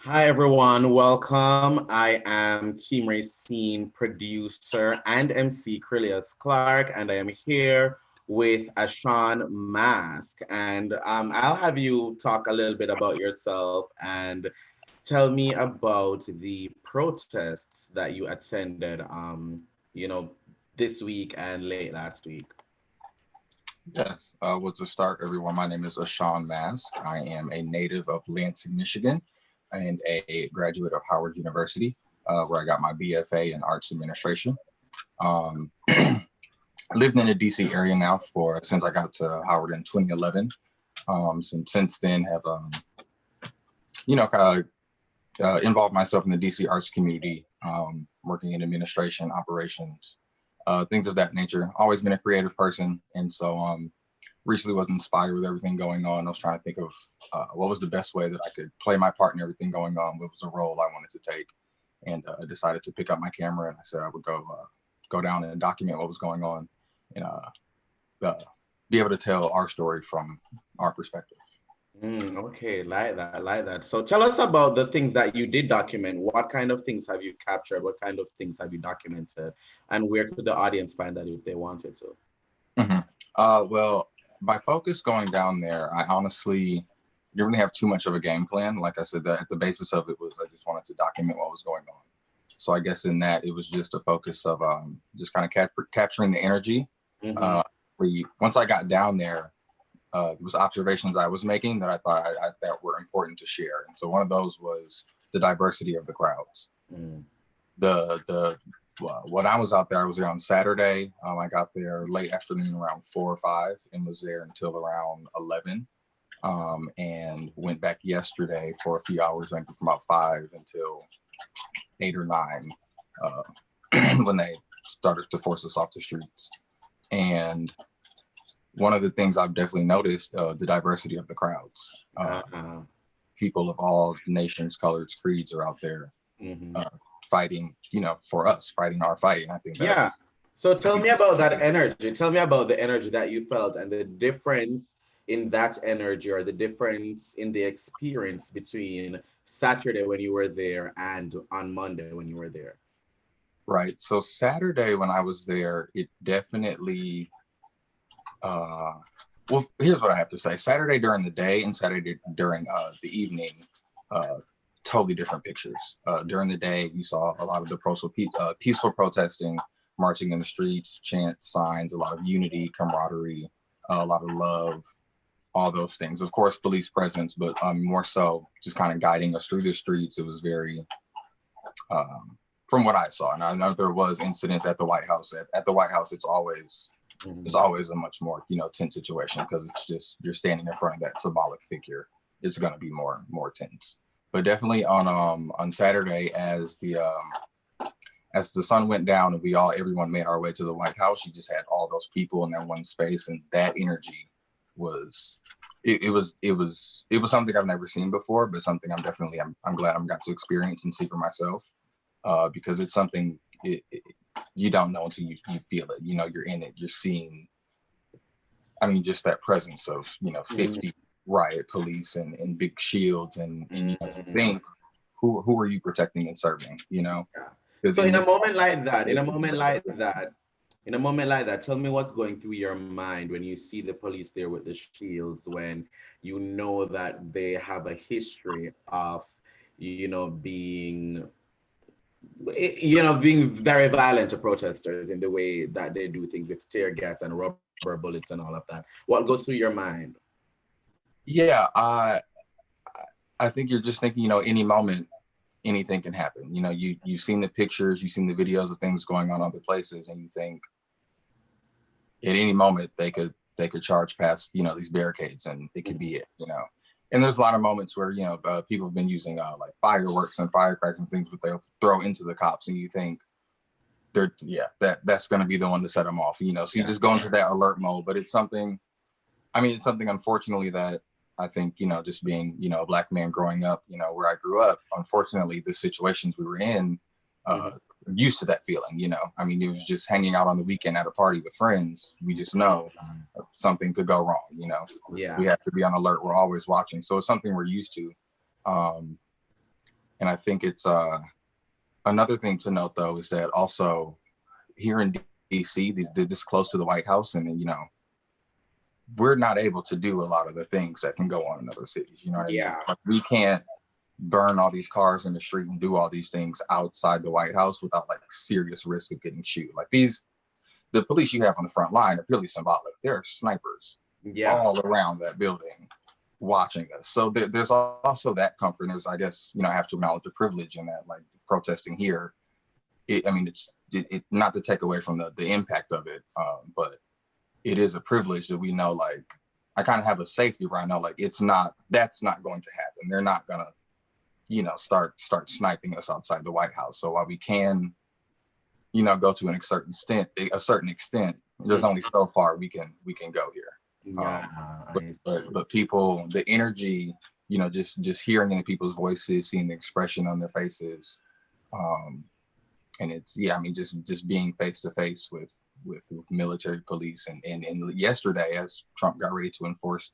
Hi everyone, welcome. I am Team Rayceen producer and MC Krylios Clark, and I am here with Ashon Mask. And I'll have you talk a little bit about yourself and tell me about the protests that you attended, this week and late last week. Yes. Well, to start, everyone, my name is Ashon Mask. I am a native of Lansing, Michigan, and a graduate of Howard University, where I got my BFA in Arts Administration. I lived in the DC area now since I got to Howard in 2011. Since then, have involved myself in the DC arts community, working in administration, operations, things of that nature. Always been a creative person, and so recently was inspired with everything going on. I was trying to think of what was the best way that I could play my part in everything going on. What was a role I wanted to take, and decided to pick up my camera, and I said I would go down and document what was going on, and be able to tell our story from our perspective. Okay, like that. So tell us about the things that you did document. What kind of things have you captured? What kind of things have you documented? And where could the audience find that if they wanted to? Well, my focus going down there, I honestly didn't really have too much of a game plan. Like I said, at the basis of it was I just wanted to document what was going on. So I guess in that, it was just a focus of just kind of capturing the energy. Once I got down there, there was observations I was making that I thought that were important to share. And so one of those was the diversity of the crowds. When I was out there, I was there on Saturday. I got there late afternoon around 4 or 5 and was there until around 11. And went back yesterday for a few hours, went from about 5 until 8 or 9 when they started to force us off the streets. And one of the things I've definitely noticed, the diversity of the crowds. People of all nations, colors, creeds are out there fighting, for us, fighting our fight. And I think yeah. So tell me about that energy. Tell me about the energy that you felt and the difference in that energy or the difference in the experience between Saturday when you were there and on Monday when you were there. Right. So Saturday when I was there, it definitely well, here's what I have to say. Saturday during the day and Saturday during the evening, totally different pictures. During the day, you saw a lot of the peaceful protesting, marching in the streets, chants, signs, a lot of unity, camaraderie, a lot of love, all those things. Of course, police presence, but more so just kind of guiding us through the streets. It was very, from what I saw, and I know there was incidents at the White House. At the White House, it's always a much more, tense situation because it's just you're standing in front of that symbolic figure. It's going to be more tense. But definitely on Saturday, as the sun went down and everyone made our way to the White House, you just had all those people in that one space, and that energy was something I've never seen before, but something I'm glad I got to experience and see for myself, because it's something you don't know until you feel it. You're in it. You're seeing. I mean, just that presence of 50 riot police and big shields and you think who are you protecting and serving? So in a moment like that, tell me what's going through your mind when you see the police there with the shields, when you know that they have a history of being very violent to protesters in the way that they do things with tear gas and rubber bullets and all of that. What goes through your mind? Yeah, I think you're just thinking, any moment, anything can happen. You've seen the pictures, you've seen the videos of things going on other places, and you think at any moment they could charge past, these barricades, and it could be it, And there's a lot of moments where, people have been using like fireworks and firecrackers and things, but they'll throw into the cops, and you think that's going to be the one to set them off, So you just go into that alert mode. But it's something unfortunately that I think, just being, a Black man growing up, where I grew up, unfortunately, the situations we were in, used to that feeling, it was just hanging out on the weekend at a party with friends. We just know something could go wrong, We have to be on alert. We're always watching. So it's something we're used to. And I think it's another thing to note though is that also here in DC, this close to the White House, and you know, we're not able to do a lot of the things that can go on in other cities. You know what I mean? Yeah. Like, we can't burn all these cars in the street and do all these things outside the White House without like serious risk of getting shot. Like the police you have on the front line are purely symbolic. They're snipers Yeah. all around that building watching us. So there's also that comfort. And there's, I guess, you know, I have to acknowledge the privilege in that, like protesting here. I mean, it's not to take away from the impact of it, but it is a privilege that we know, like, I kind of have a safety where I know, like, that's not going to happen. They're not gonna, you know, start sniping us outside the White House. So while we can, you know, go to a certain extent, there's only so far we can go here. Yeah. But people, the energy, you know, just hearing in people's voices, seeing the expression on their faces, and it's, yeah, I mean, just being face to face with military police, and yesterday, as Trump got ready to enforce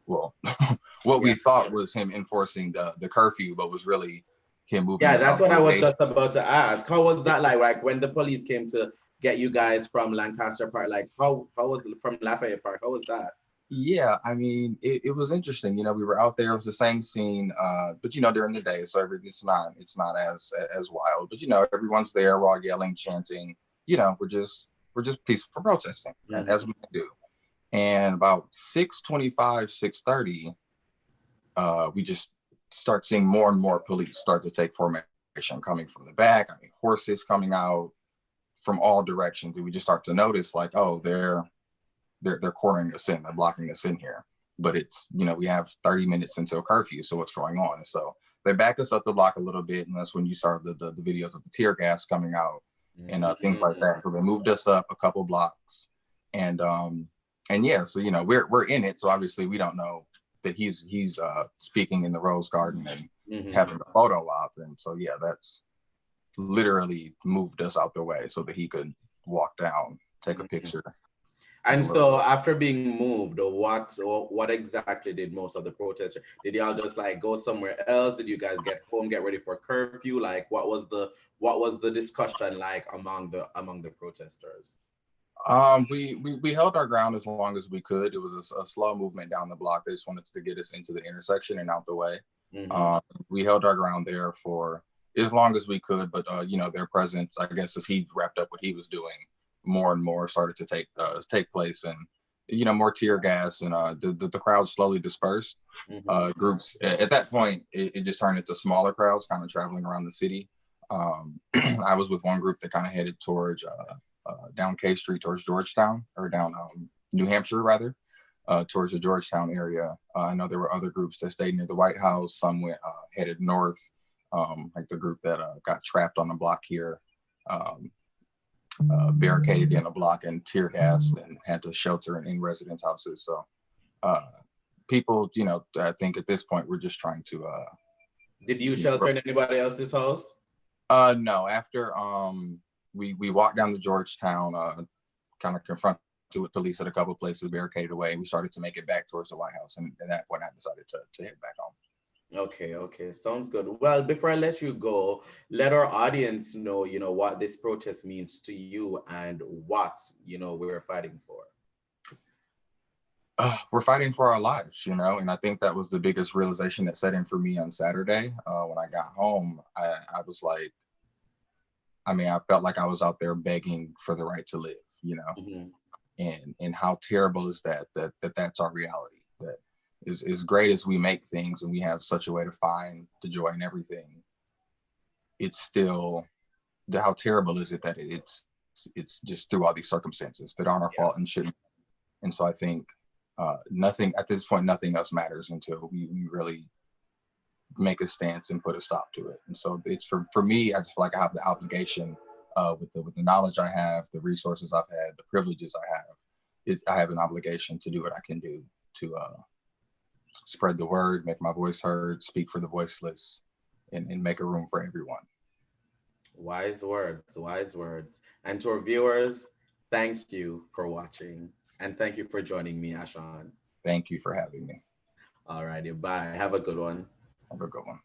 what we thought was him enforcing the curfew, but was really him moving. Yeah, that's what I was just about to ask. How was that like when the police came to get you guys from Lancaster Park? Like how was it from Lafayette Park? How was that? Yeah, I mean, it was interesting. You know, we were out there. It was the same scene, but you know, during the day, so it's not as wild. But you know, everyone's there. We're all yelling, chanting. You know, we're just peaceful protesting, as we do. And about 6:25, 6:30, we just start seeing more and more police start to take formation coming from the back. I mean, horses coming out from all directions. And we just start to notice, like, oh, they're cornering us in, they're blocking us in here. But it's, you know, we have 30 minutes until curfew, so what's going on? And so they back us up the block a little bit, and that's when you start the videos of the tear gas coming out and things like that. So they moved us up a couple blocks, and yeah, so you know, we're in it. So obviously we don't know that he's speaking in the Rose Garden and having a photo op, and so yeah, that's literally moved us out the way so that he could walk down, take a picture. And so after being moved, what exactly did most of the protesters, did y'all just like go somewhere else? Did you guys get home, get ready for curfew? Like what was the discussion like among the protesters? We held our ground as long as we could. It was a slow movement down the block. They just wanted to get us into the intersection and out the way. We held our ground there for as long as we could, but you know, their presence, I guess, as he wrapped up what he was doing, more and more started to take place, and you know, more tear gas, and the crowd slowly dispersed. Groups at that point, it just turned into smaller crowds, kind of traveling around the city. I was with one group that kind of headed towards down K Street towards Georgetown, or down New Hampshire rather, towards the Georgetown area. I know there were other groups that stayed near the White House. Some went headed north, like the group that got trapped on the block here. Barricaded in a block and tear gassed and had to shelter in residence houses. So people, you know, I think at this point we're just trying to did you shelter in anybody else's house? No, after we walked down to Georgetown, kind of confronted with police at a couple of places, barricaded away, and we started to make it back towards the White House, and at that point I decided to head back home. Okay, sounds good. Well, before I let you go, let our audience know, you know, what this protest means to you and what, you know, we're fighting for. We're fighting for our lives, you know, and I think that was the biggest realization that set in for me on Saturday. When I got home, I was like, I mean, I felt like I was out there begging for the right to live, you know, and how terrible is that's our reality. That is as great as we make things and we have such a way to find the joy in everything, it's still, how terrible is it that it's just through all these circumstances that aren't our fault and shouldn't. And so I think nothing at this point, nothing else matters until we really make a stance and put a stop to it. And so it's for me, I just feel like I have the obligation with the knowledge I have, the resources I've had, the privileges I have an obligation to do what I can do to spread the word, make my voice heard, speak for the voiceless, and make a room for everyone. Wise words. And to our viewers, thank you for watching. And thank you for joining me, Ashon. Thank you for having me. All righty, bye. Have a good one. Have a good one.